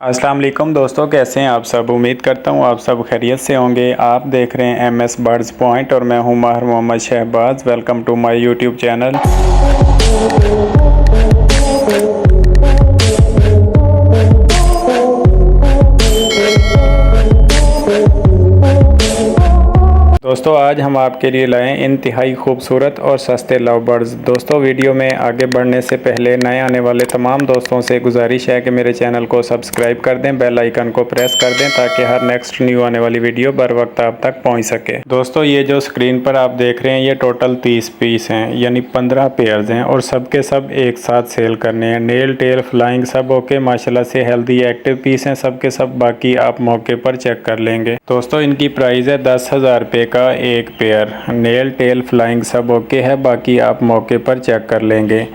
अस्सलाम वालेकुम दोस्तों, कैसे हैं आप सब। उम्मीद करता हूँ आप सब खैरियत से होंगे। आप देख रहे हैं MS बर्ड्स पॉइंट और मैं हूँ Mahir Mohammad Shahbaz. Welcome to my YouTube channel. दोस्तों आज हम आपके लिए लाए इंतहाई खूबसूरत और सस्ते लव बर्ड्स। दोस्तों वीडियो में आगे बढ़ने से पहले नए आने वाले तमाम दोस्तों से गुजारिश है कि मेरे चैनल को सब्सक्राइब कर दें, बेल आइकन को प्रेस कर दें ताकि हर नेक्स्ट न्यू आने वाली वीडियो बर वक्त आप तक पहुंच सके। दोस्तों ये जो स्क्रीन पर आप देख रहे हैं ये टोटल 30 पीस हैं, यानी 15 पेयर्स हैं और सबके सब एक साथ सेल करने हैं। नेल टेल फ्लाइंग सब ओके, माशाल्लाह से हेल्दी एक्टिव पीस हैं सबके सब। बाकी आप मौके पर चेक कर लेंगे। दोस्तों इनकी प्राइस है 10,000 रुपये का एक पेयर। नेल टेल फ्लाइंग सब ओके है, बाकी आप मौके पर चेक कर लेंगे।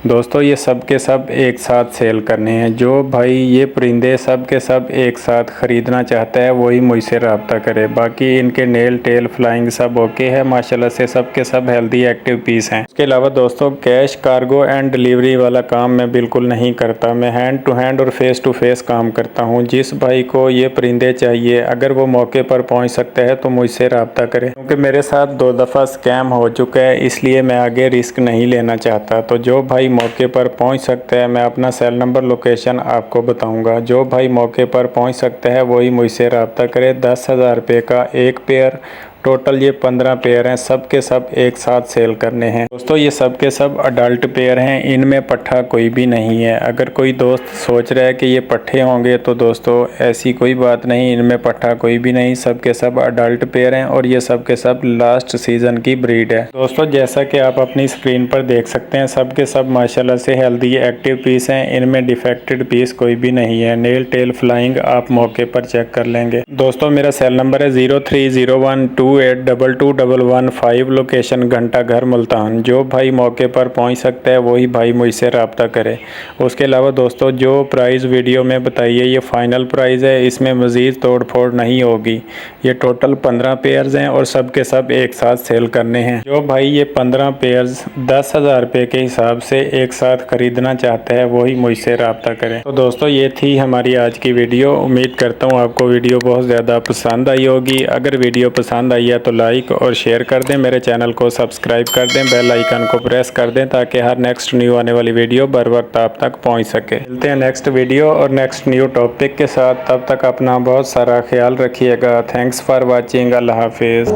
दोस्तों ये सब के सब एक साथ सेल करने हैं। जो भाई ये परिंदे सब के सब एक साथ ख़रीदना चाहता है वही मुझसे रब्ता करे। बाकी इनके नेल टेल फ्लाइंग सब ओके है, माशाल्लाह से सब के सब हेल्दी एक्टिव पीस हैं। इसके अलावा दोस्तों कैश कार्गो एंड डिलीवरी वाला काम मैं बिल्कुल नहीं करता। मैं हैंड टू हैंड और फेस टू फेस काम करता हूँ। जिस भाई को ये परिंदे चाहिए अगर वो मौके पर पहुँच सकता है तो मुझसे रब्ता करे, क्योंकि मेरे साथ 2 दफ़ा स्कैम हो चुका है, इसलिए मैं आगे रिस्क नहीं लेना चाहता। तो जो भाई मौके पर पहुंच सकता है मैं अपना सेल नंबर लोकेशन आपको बताऊंगा। जो भाई मौके पर पहुंच सकता है वही मुझसे रब्ता करे। 10,000 रुपये का एक पेयर, टोटल ये 15 पेयर हैं, सब के सब एक साथ सेल करने हैं। दोस्तों ये सब के सब अडल्ट पेयर हैं, इनमें पट्ठा कोई भी नहीं है। अगर कोई दोस्त सोच रहा है कि ये पट्ठे होंगे तो दोस्तों ऐसी कोई बात नहीं, इनमें पट्ठा कोई भी नहीं। सब के सब अडल्ट पेयर हैं और ये सब के सब लास्ट सीजन की ब्रीड है। दोस्तों जैसा कि आप अपनी स्क्रीन पर देख सकते हैं सब के सब माशाल्लाह से हेल्दी एक्टिव पीस हैं, इनमें डिफेक्टेड पीस कोई भी नहीं है। नेल टेल फ्लाइंग आप मौके पर चेक कर लेंगे। दोस्तों मेरा सेल नंबर है 030128221115, लोकेशन घंटा घर मुल्तान। जो भाई मौके पर पहुंच सकता है वही भाई मुझसे रब्ता करे। उसके अलावा दोस्तों जो प्राइस वीडियो में बताई है ये फाइनल प्राइस है, इसमें मज़ीद तोड़ फोड़ नहीं होगी। ये टोटल 15 पेयर्स हैं और सब के सब एक साथ सेल करने हैं। जो भाई ये 15 पेयर्स 10,000 रुपये के हिसाब से एक साथ खरीदना चाहता है वही मुझसे रब्ता करे। तो दोस्तों ये थी हमारी आज की वीडियो। उम्मीद करता हूँ आपको वीडियो बहुत ज़्यादा पसंद आई होगी। अगर वीडियो पसंद आई है तो लाइक और शेयर कर दें, मेरे चैनल को सब्सक्राइब कर दें, बेल आइकन को प्रेस कर दें ताकि हर नेक्स्ट न्यू आने वाली वीडियो बर वक्त आप तक पहुंच सके। मिलते हैं नेक्स्ट वीडियो और नेक्स्ट न्यू टॉपिक के साथ। तब तक अपना बहुत सारा ख्याल रखिएगा। Thanks for watching. अल्लाह हाफिज़।